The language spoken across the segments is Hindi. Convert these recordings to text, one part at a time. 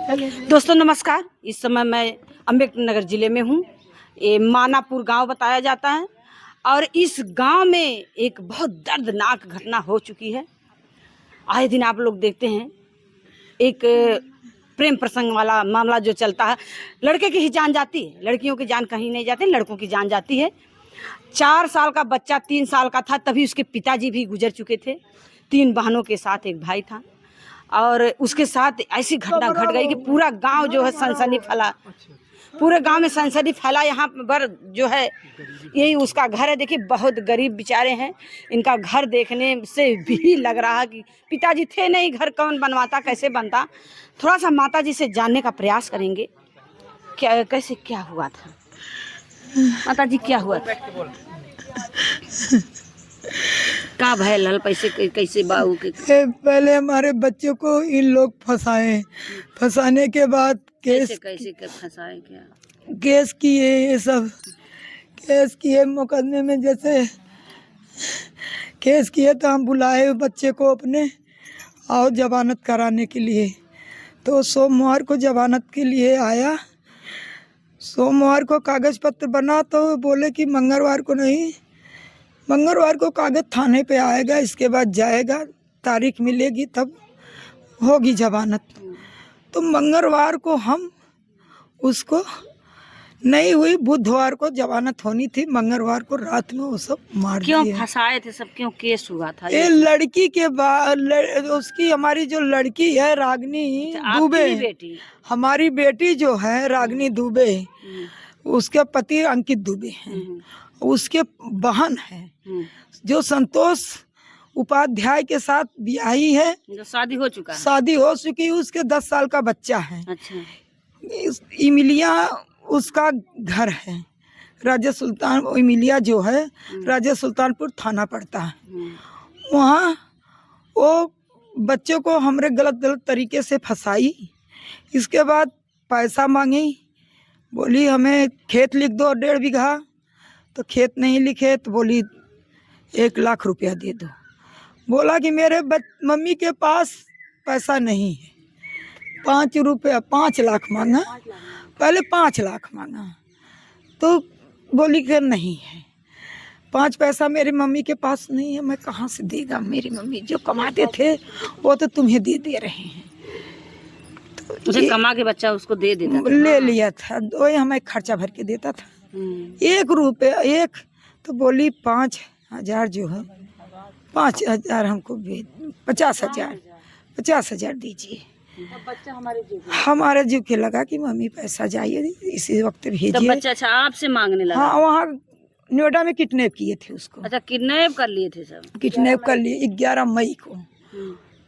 दोस्तों नमस्कार। इस समय मैं अम्बेडकर नगर जिले में हूँ। ये मानापुर गांव बताया जाता है और इस गांव में एक बहुत दर्दनाक घटना हो चुकी है। आए दिन आप लोग देखते हैं एक प्रेम प्रसंग वाला मामला जो चलता है, लड़के की ही जान जाती है, लड़कियों की जान कहीं नहीं जाती, लड़कों की जान जाती है। 4 साल का बच्चा 3 साल का था, तभी उसके पिताजी भी गुजर चुके थे। 3 बहनों के साथ एक भाई था और उसके साथ ऐसी घटना घट गई कि पूरा गांव जो है सनसनी फैला। पूरे गांव में सनसनी फैला। यहाँ पर जो है यही उसका घर है। देखिए बहुत गरीब बेचारे हैं, इनका घर देखने से भी लग रहा है कि पिताजी थे नहीं, घर कौन बनवाता, कैसे बनता। थोड़ा सा माता जी से जानने का प्रयास करेंगे क्या कैसे क्या हुआ था। माता जी क्या हुआ था, का भय लल पैसे कैसे बाऊ के। पहले हमारे बच्चों को इन लोग फंसाने के बाद कैसे फंसाए क्या केस किए, ये सब केस किए मुकदमे में। जैसे केस किए तो हम बुलाए बच्चे को अपने और जमानत कराने के लिए। तो सोमवार को जमानत के लिए आया। सोमवार को कागज़ पत्र बना तो बोले कि मंगलवार को नहीं, मंगलवार को कागज़ थाने पे आएगा, इसके बाद जाएगा, तारीख मिलेगी तब होगी जमानत। तो मंगलवार को हम उसको नहीं हुई, बुधवार को जमानत होनी थी, मंगलवार को रात में वो सब मार दिए। क्यों फंसाए थे सब, क्यों केस हुआ था ये लड़की के बाद उसकी, हमारी जो लड़की है रागनी दुबे, बेटी, हमारी बेटी जो है रागनी दुबे, उसके पति अंकित दुबे हैं, उसके बहन है जो संतोष उपाध्याय के साथ ब्याही है, जो शादी हो चुका है। शादी हो चुकी, उसके 10 साल का बच्चा है। अच्छा। इमिलिया उसका घर है, राजा सुल्तान, इमिलिया जो है राजा सुल्तानपुर थाना पड़ता है। वहाँ वो बच्चों को हमरे गलत तरीके से फंसाई। इसके बाद पैसा मांगी, बोली हमें खेत लिख दो 1.5 बीघा, तो खेत नहीं लिखे तो बोली 1 लाख रुपया दे दो। बोला कि मेरे मम्मी के पास पैसा नहीं है। 5 लाख मांगा, पहले 5 लाख मांगा तो बोली कि नहीं है, 5 पैसा मेरी मम्मी के पास नहीं है, मैं कहाँ से देगा, मेरी मम्मी जो कमाते थे वो तो तुम्हें दे रहे हैं। तो उसे कमा के बच्चा उसको दे देता था। ले लिया था, वो हमें खर्चा भर के देता था। 1 रुपया एक, तो बोली 5,000 जो है, 5,000 हमको 50,000 दीजिए। बच्चा हमारे जीव के लगा कि मम्मी पैसा जाइए, इसी वक्त भेजिए। तो बच्चा अच्छा आपसे मांगने लगा। हाँ, वहाँ नोएडा में किडनैप किए थे उसको। अच्छा, किडनैप कर लिए थे सब। किडनैप कर लिए 11 मई को।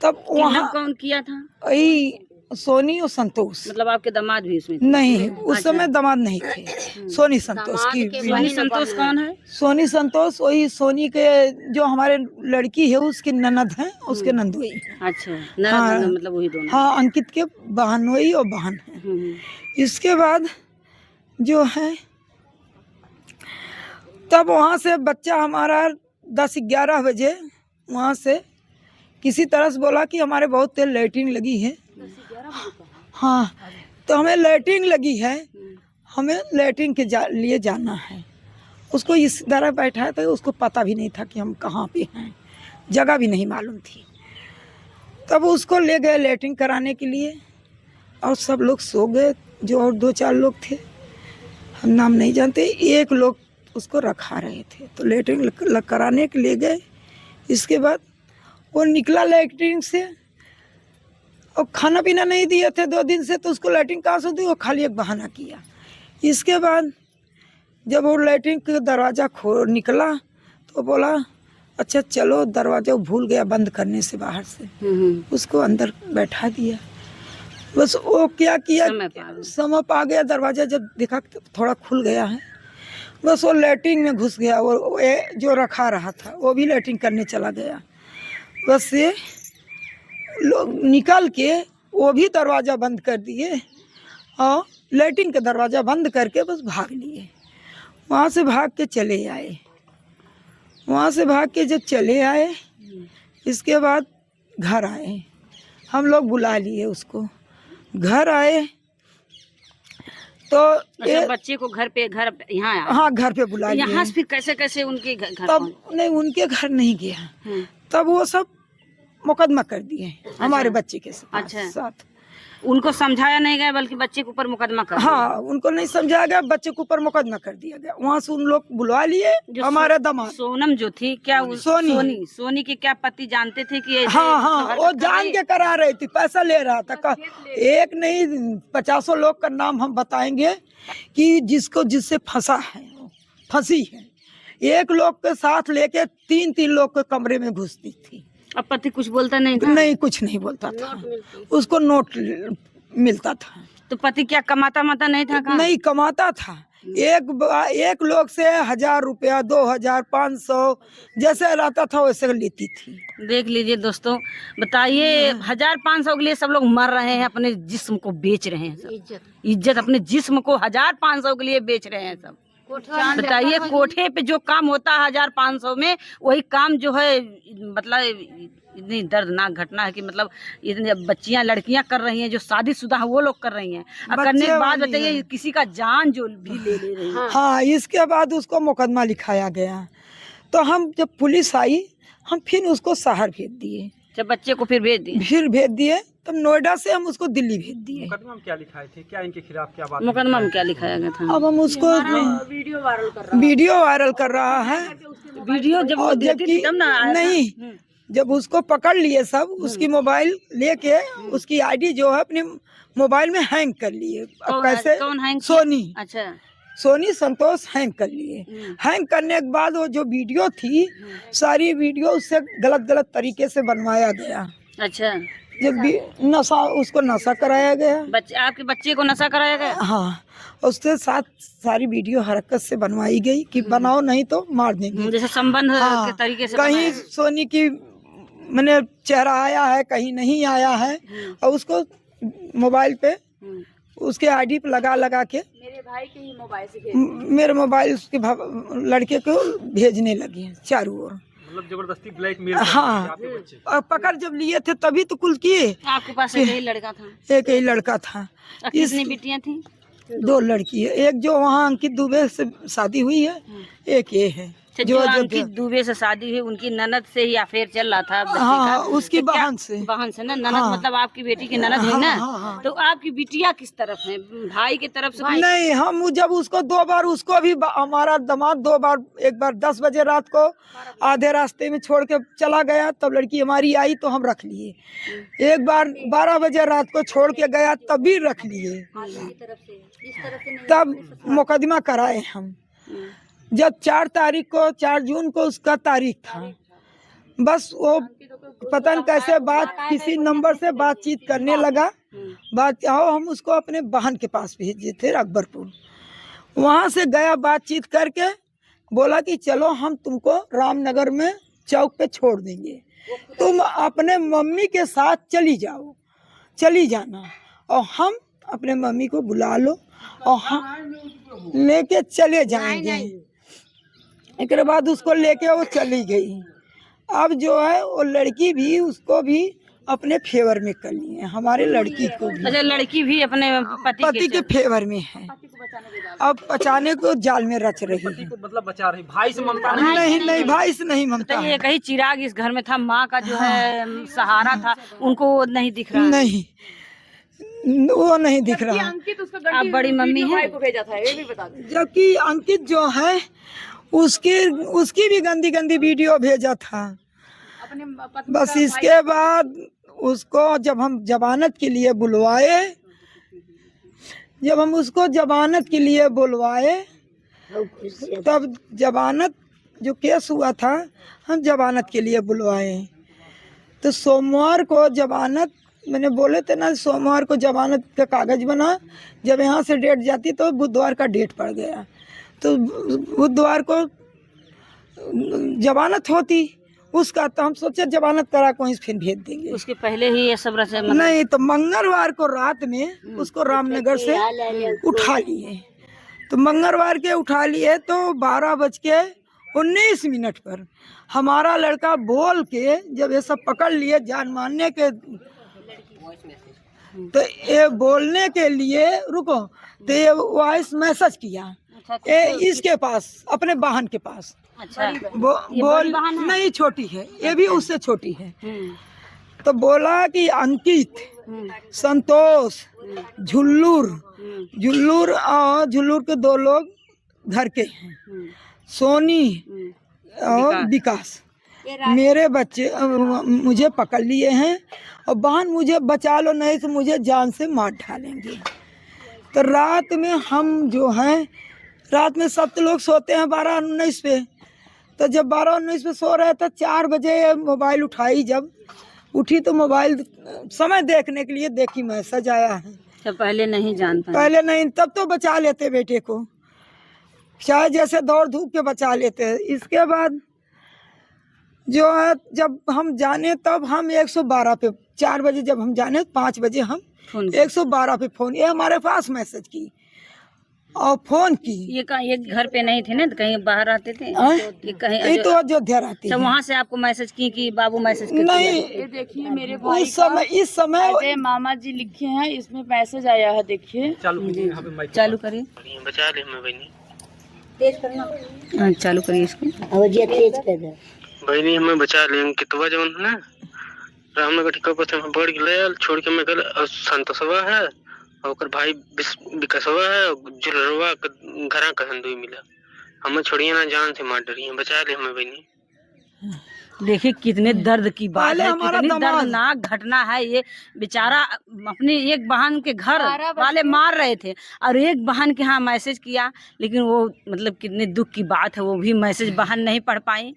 तब वहाँ कौन किया था? वही सोनी और संतोष। मतलब आपके दामाद भी उसमें नहीं, उस समय दामाद नहीं थे। सोनी संतोष की। सोनी संतोष कौन है? सोनी संतोष वही सोनी के जो हमारे लड़की है उसकी ननद है, उसके नंदोई। अच्छा, ननद मतलब वही दोनों। हाँ, अंकित के बहनोई और बहन है। इसके बाद जो है तब वहाँ से बच्चा हमारा 10-11 बजे वहाँ से किसी तरह से बोला कि हमारे बहुत तेज लैट्रिन लगी है। हाँ, तो हमें लैट्रिन लगी है, हमें लैट्रिन के लिए जाना है। उसको इस तरह बैठा था, उसको पता भी नहीं था कि हम कहाँ पे हैं, जगह भी नहीं मालूम थी। तब उसको ले गए लैट्रिन कराने के लिए और सब लोग सो गए, जो और 2-4 लोग थे, हम नाम नहीं जानते। एक लोग उसको रखा रहे थे, तो लैट्रिन कराने के लिए गए। इसके बाद वो निकला लैट्रिन से और खाना पीना नहीं दिए थे 2 दिन से, तो उसको लैट्रिन कहाँ से दी, वो खाली एक बहाना किया। इसके बाद जब वो लैट्रिन का दरवाज़ा निकला तो बोला अच्छा चलो, दरवाज़ा भूल गया बंद करने से बाहर से, उसको अंदर बैठा दिया। बस वो क्या किया, समय पा गया, दरवाज़ा जब देखा थोड़ा खुल गया है, बस वो लैट्रिन में घुस गया। वो जो रखा रहा था वो भी लैट्रिन करने चला गया। बस ये लोग निकल के वो भी दरवाज़ा बंद कर दिए और लैट्रिन का दरवाज़ा बंद करके बस भाग लिए। वहाँ से भाग के चले आए। वहाँ से भाग के जब चले आए, इसके बाद घर आए, हम लोग बुला लिए उसको। घर आए तो अच्छा, बच्चे को घर यहाँ आया? हाँ, घर पे बुला लिया। यहाँ से फिर कैसे कैसे उनके घर तब पहुंचे? नहीं, उनके घर नहीं गया, तब वो सब मुकदमा कर दिए हमारे बच्चे के साथ। अच्छा, उनको समझाया नहीं गया बल्कि बच्चे के ऊपर मुकदमा कर दिया। हाँ, उनको नहीं समझाया गया, बच्चे के ऊपर मुकदमा कर दिया गया। वहाँ से उन लोग बुलवा लिए हमारे दामाद। सोनम जो थी क्या सोनी के क्या पति जानते थे कि हाँ हाँ, वो जान के करा रही थी, पैसा ले रहा था। एक नहीं 50 लोग का नाम हम बताएंगे कि जिससे फंसी है। एक लोग के साथ लेके 3-3 लोग के कमरे में घुसती थी। अब पति कुछ बोलता नहीं था? नहीं, कुछ नहीं बोलता था, उसको नोट मिलता था। तो पति क्या कमाता नहीं था? नहीं कमाता था, एक लोग से 1000 रुपया, 2000, 500 जैसे रहता था वैसे लेती थी। देख लीजिए दोस्तों, बताइए 1000-500 के लिए सब लोग मर रहे हैं, अपने जिस्म को बेच रहे हैं। इज्जत अपने जिस्म को 1000-500 के लिए बेच रहे हैं सब। बताइए, कोठे पे जो काम होता है 1000-500 में, वही काम जो है मतलब इतनी दर्दनाक घटना है कि मतलब इतनी बच्चियां लड़कियां कर रही हैं, जो शादीशुदा है वो लोग कर रही हैं। और करने के बाद बताइए किसी का जान जो भी ले रही है। हाँ, इसके बाद उसको मुकदमा लिखाया गया। तो हम जब पुलिस आई, हम फिर उसको शहर भेज दिए। जब बच्चे को फिर भेज दिए तब नोएडा से हम उसको दिल्ली भेज दिए। मुकदमा में क्या लिखाए थे, क्या इनके खिलाफ क्या बात? मुकदमा में क्या लिखाया गया था? अब हम उसको वीडियो वायरल कर रहा है। वीडियो जब वो देती थी तब ना नहीं, जब उसको पकड़ लिए सब, उसकी मोबाइल लेके उसकी आईडी जो है अपने मोबाइल में हैंग कर लिए। अब कैसे? कौन हैंग? सोनी। अच्छा, सोनी संतोष हैंग कर लिए। हैंग करने के बाद वो जो वीडियो थी, सारी वीडियो उससे गलत तरीके से बनवाया गया। अच्छा, जब उसको नशा कराया गया। आपके बच्चे को नशा कराया गया? हाँ, उसके साथ सारी वीडियो हरकत से बनवाई गई कि बनाओ नहीं तो मार देंगे। जैसे संबंध के तरीके से कहीं सोनी की मैंने चेहरा आया है, कहीं नहीं आया है, और उसको मोबाइल पे उसके आईडी पे लगा के मेरे भाई के ही मोबाइल से मेरे मोबाइल उसके लड़के को भेजने लगी चारों ओर। मतलब जबरदस्ती ब्लैकमेल। हाँ, और पकड़ जब लिए थे तभी तो कुल किए। आपके पास एक ही लड़का था? एक ही लड़का था। कितनी बेटियां थी? 2 लड़की है। एक जो वहाँ अंकित दुबे से शादी हुई है, एक ये है जो अंकित दुबे से शादी हुई, उनकी ननद से ही अफेयर चल रहा था। हाँ, उसकी बहन से ना ननद। हाँ, मतलब आपकी बेटी की ननद है ना? हाँ, तो आपकी बिटिया किस तरफ है? भाई की तरफ से? नहीं, हम जब उसको 2 बार, उसको भी हमारा दामाद 2 बार, एक बार 10 बजे रात को आधे रास्ते में छोड़ के चला गया, तब लड़की हमारी आई तो हम रख लिए। एक बार 12 बजे रात को छोड़ के गया, तब भी रख लिए। तब मुकदमा कराए हम। जब 4 जून को उसका तारीख था, बस वो पता नहीं कैसे किसी नंबर से बातचीत करने लगा। हम उसको अपने बहन के पास भेजे थे अकबरपुर। वहाँ से गया, बातचीत करके बोला कि चलो हम तुमको रामनगर में चौक पे छोड़ देंगे, तुम अपने मम्मी के साथ चली जाना, और हम अपने मम्मी को बुला लो और हम लेके चले जाएंगे। एक बाद उसको लेके वो चली गई। अब जो है वो लड़की भी, उसको भी अपने फेवर में कर लिए, हमारे लड़की को भी। अच्छा, लड़की भी अपने पति के फेवर में है। अब बचाने को जाल में रच रही है। मतलब बचा रही, भाई से ममता नहीं, भाई से नहीं ममता। ये कहीं चिराग इस घर में था, माँ का जो है सहारा था, उनको नहीं दिख रहा? नहीं, वो नहीं दिख रहा। आप बड़ी मम्मी है? जबकि अंकित जो है उसकी भी गंदी वीडियो भेजा था। बस इसके बाद उसको जब हम जमानत के लिए बुलवाए, तब जमानत जो केस हुआ था, हम जमानत के लिए बुलवाए। तो सोमवार को जमानत, मैंने बोले थे ना सोमवार को जमानत का कागज बना, जब यहाँ से डेट जाती तो बुधवार का डेट पड़ गया, तो बुधवार को जमानत होती उसका, तो हम सोचे जमानत करा को फिर भेज देंगे। उसके पहले ही ये सब रचे? नहीं, तो मंगलवार को रात में उसको रामनगर से उठा लिए। तो मंगलवार के उठा लिए तो 12:19 पर हमारा लड़का बोल के, जब ये सब पकड़ लिए जान मारने के तो ये बोलने के लिए रुको, तो ये वॉइस मैसेज किया ये इसके पास, अपने बहन के पास। अच्छा, बोल नहीं, छोटी है ये भी, उससे छोटी है। तो बोला कि अंकित, संतोष, झुल्लूर और झुल्लूर के 2 लोग घर के हैं, सोनी और विकास, मेरे बच्चे मुझे पकड़ लिए हैं और बहन मुझे बचा लो, नहीं तो मुझे जान से मार डालेंगे। तो रात में हम जो हैं, रात में सब तो लोग सोते हैं 12-19 पे, तो जब 12-19 पे सो रहे थे, 4 बजे मोबाइल उठाई, जब उठी तो मोबाइल समय देखने के लिए देखी मैसेज आया है। तो पहले नहीं जान पाए? पहले नहीं, तब तो बचा लेते बेटे को, चाहे जैसे दौड़ धूप के बचा लेते हैं। इसके बाद जो है, जब हम जाने तब हम 112 पे, 4 बजे जब हम जाने 5 बजे हम 112 पे फोन, ये हमारे पास मैसेज की और फोन की। ये कहाँ, ये घर पे नहीं थे ना, तो कहीं बाहर रहते थे? ये कहीं, ये तो अयोध्या रहती है। वहाँ से आपको मैसेज की कि बाबू मैसेज करते नहीं, ये देखिए मेरे भाई इस समय अजय मामा जी लिखे हैं, इसमें मैसेज आया है, देखिए। चालू करिए, बचा ले हमें बहनी, तेज करना, चालू करिए इसको, तेज कर दे बहनी हमें बचा ले। कितवा जवन है ना, रामनगर ठिका पर हम बढ़ गए, छोड़ के मैं गल संतोषवा है और ओकर भाई विकासवा है, जुलरवा घरा कहन दुई मिला, हमें छोड़िए ना, जान से मार डरिए, बचा ले हमें बहनी। देखिए कितने दर्द की बात है, कितनी दमाद। दर्दनाक घटना है ये। बेचारा अपनी एक बहन के घर वाले मार रहे थे और एक बहन के यहाँ मैसेज किया, लेकिन वो मतलब कितने दुख की बात है, वो भी मैसेज बहन नहीं पढ़ पाई,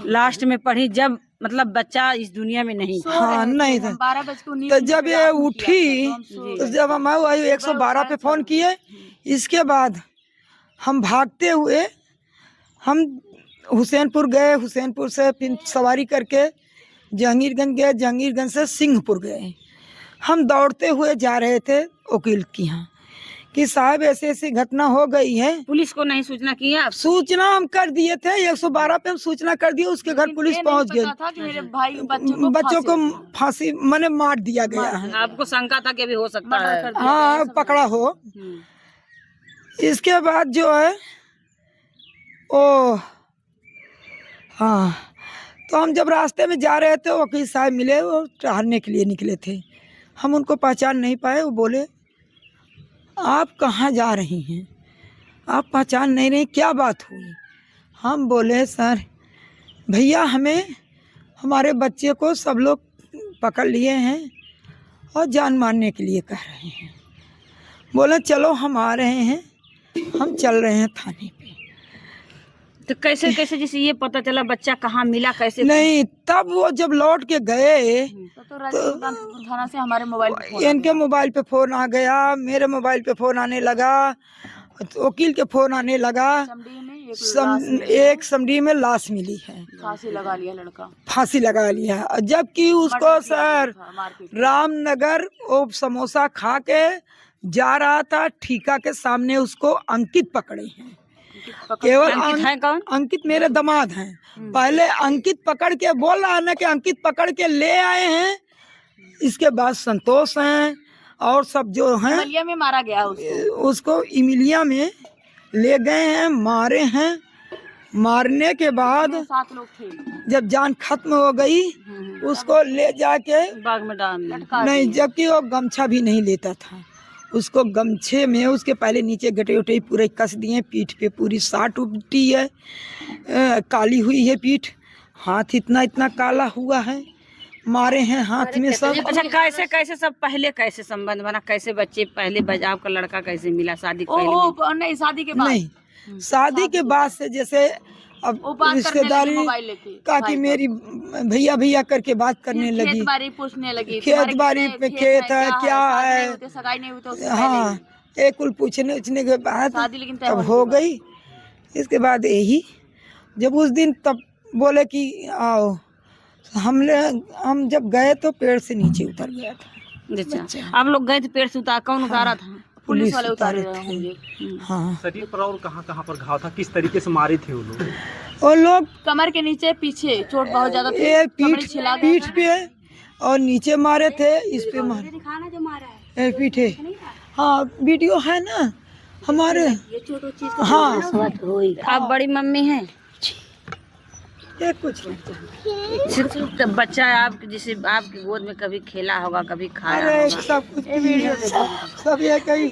लास्ट में पढ़ी जब मतलब बच्चा इस दुनिया में नहीं। हाँ नहीं था। 12:19 तो जब ये उठी, तो जब हम 112 पे फोन किए, इसके बाद हम भागते हुए हम हुसैनपुर गए, हुसैनपुर से फिर सवारी करके जहांगीरगंज गए, जहांगीरगंज से सिंहपुर गए। हम दौड़ते हुए जा रहे थे वकील के यहाँ कि साहब ऐसे ऐसी घटना हो गई है। पुलिस को नहीं सूचना किया आप? सूचना हम कर दिए थे, 112 पे हम सूचना कर दिए, उसके घर पुलिस पहुँच गई। था कि मेरे भाई बच्चों को फांसी मैंने मार दिया गया है। आपको शंका था कि अभी हो सकता है हाँ पकड़ा हो। इसके बाद जो है ओ हाँ, तो हम जब रास्ते में जा रहे थे, वकील साहब मिले, वो टहलने के लिए निकले थे। हम उनको पहचान नहीं पाए। वो बोले आप कहाँ जा रही हैं, आप पहचान नहीं रही, क्या बात हुई? हम बोले सर भैया हमें हमारे बच्चे को सब लोग पकड़ लिए हैं और जान मारने के लिए कह रहे हैं। बोले चलो हम आ रहे हैं, हम चल रहे हैं थाने पे। तो कैसे कैसे जैसे ये पता चला बच्चा कहाँ मिला, कैसे? नहीं, तब वो जब लौट के गए तो थाना से हमारे मोबाइल पे इनके मोबाइल पे फोन आ गया, मेरे मोबाइल पे फोन आने लगा, वकील के फोन आने लगा। एक समडी में लाश मिली है, फांसी लगा लिया लड़का, फांसी लगा लिया। जबकि उसको सर रामनगर वो समोसा खा के जा रहा था, ठीका के सामने उसको अंकित पकड़े हैं। केवल अंकित है कौन? अंकित मेरे दामाद हैं। पहले अंकित पकड़ के बोल रहा है ना कि अंकित पकड़ के ले आए हैं, इसके बाद संतोष हैं और सब जो हैं इमिलिया में मारा गया उसको इमिलिया में ले गए हैं, मारे हैं। मारने के बाद 7 लोग थे। जब जान खत्म हो गई उसको ले जाके बाग में डाल नहीं, जबकि वो गमछा भी नहीं लेता था, उसको गमछे में उसके पहले नीचे गटे उटे पूरे कस दिए, पीठ पे पूरी साट उठी है, काली हुई है पीठ, हाथ इतना इतना काला हुआ है, मारे हैं हाथ में सब। अच्छा कैसे कैसे सब पहले कैसे संबंध बना, कैसे बच्चे पहले बजाव का लड़का कैसे मिला? शादी के पहले? नहीं शादी के बाद नहीं, शादी के बाद से जैसे अब रिश्तेदारी का कि मेरी भैया भैया करके बात करने लगी, खेत बाड़ी पूछने लगी, खेत बाड़ी पे खेत है क्या है, सगाई नहीं हुई तो हाँ एक कुल पूछने के बाद शादी लेकिन तब हो गई। इसके बाद यही जब उस दिन तब बोले कि आओ, हम जब गए तो पेड़ से नीचे उतर गया था। अच्छा आप लोग गए थे, पेड़ से उतार, कौन उतारा था? पुलिस वाले उतारे होंगे। हाँ, शरीर पर और कहाँ पर घाव था, किस तरीके से मारे थे वो लोग? और लोग कमर के नीचे पीछे चोट बहुत ज्यादा थी, ये पीठ पे और नीचे मारे थे, इस पे मारे पीठे। हाँ वीडियो है ना हमारे। हाँ आप बड़ी मम्मी हैं? ये कुछ सिर्फ बच्चा है आप, जिसे आपकी गोद में कभी खेला होगा, कभी खाया अरे होगा। सब कुछ सब ये कहीं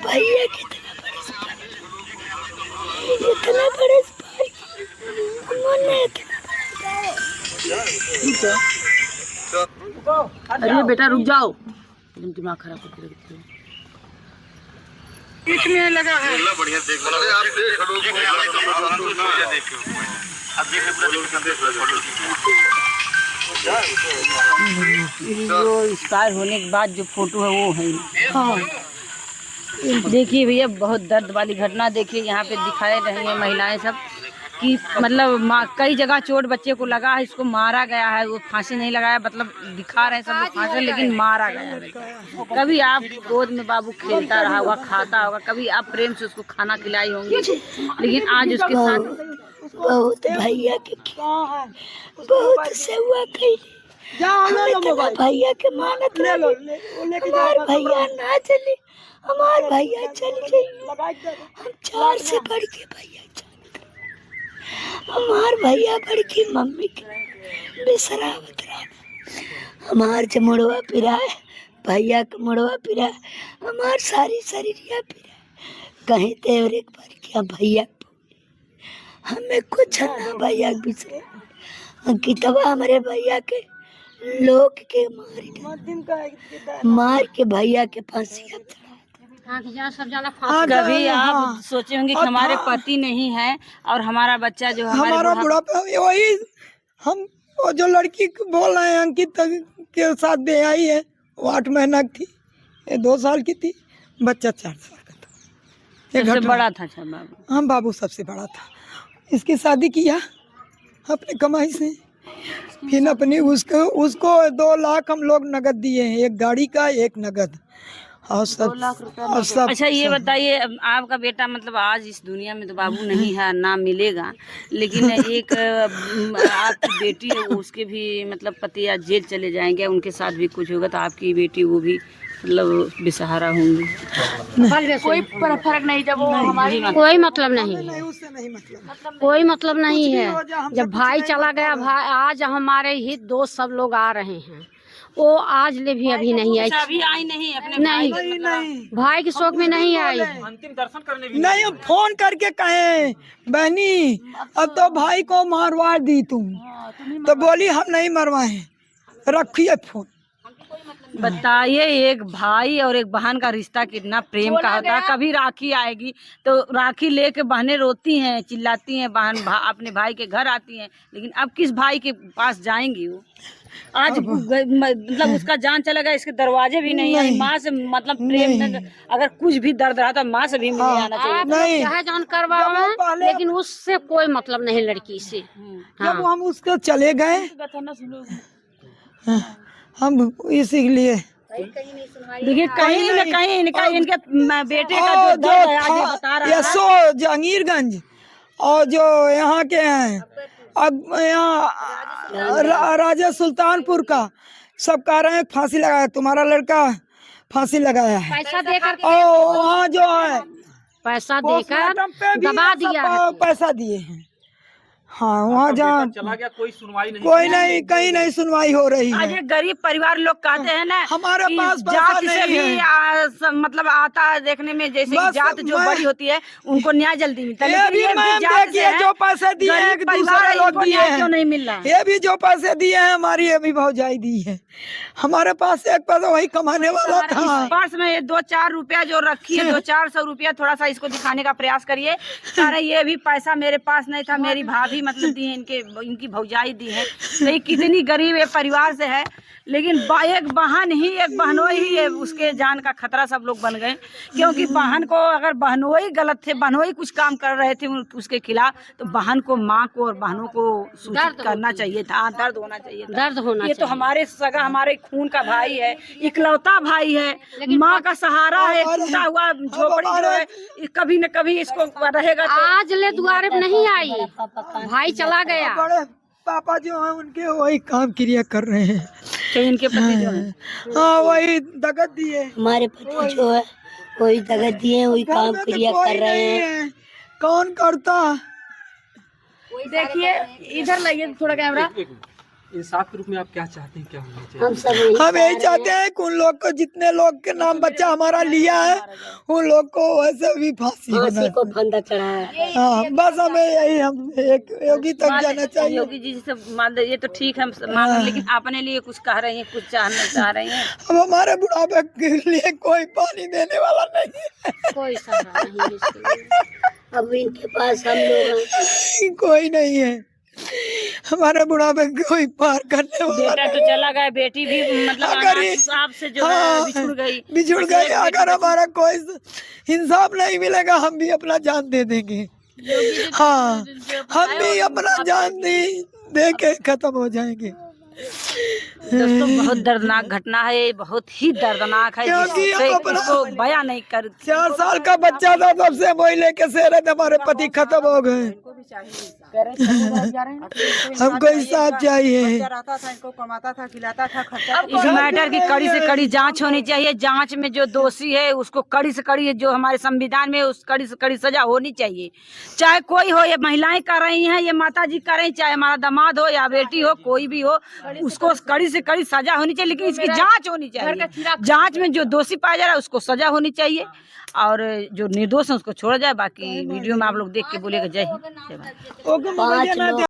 अरे बेटा रुक जाओ, एकदम दिमाग खराब करके रखती हो। जो एक्सपायर होने के बाद जो फोटो है वो है। हाँ देखिए भैया, बहुत दर्द वाली घटना देखिए यहाँ पे दिखाए रही हैं महिलाएं सब कि मतलब कई जगह चोट बच्चे को लगा है, इसको मारा गया है। वो फांसी नहीं लगाया, मतलब दिखा रहे हैं सब लोग फांसी, लेकिन मारा गया है। कभी आप गोद में बाबू खेलता रहा होगा, खाता होगा, कभी आप प्रेम से उसको खाना खिलाई होंगी, लेकिन आज उसके साथ बहुत भैया के बहुत सेवा कैली। भैया के मानत हमार भैया ना चले, हमार भैया चल जाइए। हम 4 से बढ़ के भैया चल, हमार भैया बढ़ के मम्मी के बेसरावत रहा। हमार जमुड़वा पिरा है, भैया का मुड़वा पिरा है, हमार सारी शरीरिया पिरा है। कहीं तेवर एक बार क्या भैया हमें कुछ ना भैया बिसरे। अंकितवा हमारे भैया के लोग के मार के भैया के फांसी कभी आप सोचे होंगे कि हमारे पति नहीं है और हमारा बच्चा जो हमारा बुढ़ापा वही हम, वो जो लड़की बोल रहे हैं अंकित के साथ ब्याही है, वो 8 महीना की थी, ये 2 साल की थी, बच्चा 4 साल का था। सबसे बड़ा था बाबू। हाँ बाबू सबसे बड़ा था। इसकी शादी किया अपने कमाई से, फिर अपनी उसको 2 लाख हम लोग नगद दिए हैं, एक गाड़ी का एक नगद, और सब 2 लाख रुपया। और सब। अच्छा ये बताइए, आपका बेटा मतलब आज इस दुनिया में तो बाबू नहीं है, ना मिलेगा, लेकिन एक आपकी बेटी है, वो उसके भी मतलब पति आज जेल चले जाएंगे, उनके साथ भी कुछ होगा तो आपकी बेटी वो भी मतलब बेसहारा होंगी। कोई फर्क नहीं, जब वो हमारी कोई मतलब नहीं है, उससे नहीं मतलब। कोई मतलब नहीं है। जब भाई चला गया, भाई आज हमारे हित दोस्त सब लोग आ रहे हैं, वो आज ले भी अभी नहीं आई। अभी आई नहीं अपने नहीं भाई के शौक में नहीं आई। अंतिम दर्शन करने भी नहीं फोन करके कहे बहनी अब तो भाई को मारवा दी तुम, तो बोली हम नहीं मरवाए, रखिए फोन। बताइए, एक भाई और एक बहन का रिश्ता कितना प्रेम का होता है। कभी राखी आएगी तो राखी लेके बहनें रोती हैं, चिल्लाती हैं, बहन अपने भाई के घर आती हैं, लेकिन अब किस भाई के पास जाएंगी वो? आज मतलब उसका जान चला गया, इसके दरवाजे भी नहीं आई। माँ से मतलब प्रेम, अगर कुछ भी दर्द रहा तो माँ से भी मिलने आना चाहिए। नहीं चाहे जान करवाओ, लेकिन उससे कोई मतलब नहीं लड़की से। जब हम उसके चले गए हम इसीलिए देखिए कहीं न कहीं इनके बेटे का जो दर्द है आज ये बता रहा है। यशो जहांगीरगंज और जो यहाँ के हैं, अब यहाँ राजा सुल्तानपुर का सब कह रहे हैं फांसी लगाया, तुम्हारा लड़का फांसी लगाया है। पैसा देकर और वहाँ जो है पैसा देकर दबा दिया है। पैसा दिए हैं। हाँ वहाँ जहाँ चला गया, कोई सुनवाई नहीं, कोई नहीं, कहीं नहीं सुनवाई हो रही आज है। ये गरीब परिवार लोग कहते हैं ना, हमारे कि पास पैसा जात से नहीं भी है। मतलब आता है देखने में, जैसे कि बस जात जो बड़ी होती है उनको न्याय जल्दी मिलता है, ये लेकिन भी ये मैम जात से देखिए है, जो पैसे दिए हैं गरीब कि परिवार दूसरे है, लोग इनको दिए न्याय हैं, क्यों नहीं मिल रहा है? ये भी जो पैसे दिए हैं हमारी ये भी भौजाई दी है। हमारे पास एक पैसा वही कमाने वाला था। इस पर्स में 2-4 रुपया जो रखी है, 200-400 रुपया, थोड़ा सा इसको दिखाने का प्रयास करिए। अरे ये भी पैसा मेरे पास नहीं था, मेरी भाभी मतलब दी है, इनकी भौजाई दी है। तो ये कितनी गरीब ये परिवार से है, लेकिन एक बहनोई ही है, उसके जान का खतरा सब लोग बन गए। क्योंकि बहन को, अगर बहनोई गलत थे, बहनोई कुछ काम कर रहे थे उसके खिलाफ, तो बहन को, माँ को और बहनों को सूचित करना चाहिए था, दर्द होना चाहिए था। दर्द होना ये तो हमारे सगा, हमारे खून का भाई है, इकलौता भाई है, माँ का सहारा है, टूटा हुआ झोपड़ी जो है, कभी न कभी इसको रहेगा। तो आज ले द्वारे पे नहीं आई, भाई चला गया। बड़े पापा जो हैं उनके वही काम क्रिया कर रहे हैं। तो इनके पति जो है हाँ वही दगत दिए। हमारे पति जो है वही दगत दिए, वही काम क्रिया कर रहे हैं। कौन करता? देखिए इधर लाइए थोड़ा कैमरा। इंसाफ के रूप में आप क्या चाहते हैं, क्या होना चाहिए? हम सब यही हम यही चाहते हैं कि उन लोग को, जितने लोग के नाम बच्चा हमारा लिया है, उन लोग को वैसे भी फांसी होना फांसी को फंदा चढ़ाया। हाँ बस हमें यही, हम एक योगी तक जाना चाहिए। योगी जी से मान दे, ये तो ठीक है हम मान रहे, लेकिन अपने लिए कुछ कह रही हैं, कुछ चाह रही हैं। अब हमारे बुढ़ापे के लिए कोई पानी देने वाला नहीं है, कोई सहारा नहीं इसके लिए। अब इनके पास हम लोग हैं। कोई नहीं है हमारे बुढ़ापे कोई पार करने वाला। बेटा तो चला गया, बेटी भी मतलब अगर आपसे जो है बिछुड़ गई। अगर हमारा कोई इंसाफ नहीं मिलेगा हम भी अपना जान दे देंगे। हाँ हम भी अपना जान दे के खत्म हो जाएंगे। दोस्तों बहुत दर्दनाक घटना है, ये बहुत ही दर्दनाक है, इसको बयां नहीं कर। 4 साल का बच्चा था तब से वही लेके से रहे थे, हमारे पति खत्म हो गए। हमको इंसाफ चाहिए। इनको कमाता था, खिलाता था, खर्चा। इस मैटर की कड़ी से कड़ी जांच होनी चाहिए। जांच में जो दोषी है उसको कड़ी से कड़ी, जो हमारे संविधान में उस कड़ी से कड़ी सजा होनी चाहिए। चाहे कोई हो, ये महिलाएं कर रही हैं, ये माता जी कर रही, चाहे हमारा दामाद हो या बेटी हो, कोई भी हो, उसको कड़ी से कड़ी सजा होनी चाहिए। लेकिन इसकी जांच होनी चाहिए। जांच में जो दोषी पाया जा रहा है उसको सजा होनी चाहिए, और जो निर्दोष है उसको छोड़ा जाए। बाकी वीडियो में आप लोग देख के बोलेगा जय हिंद, जय भारत। 5 लोग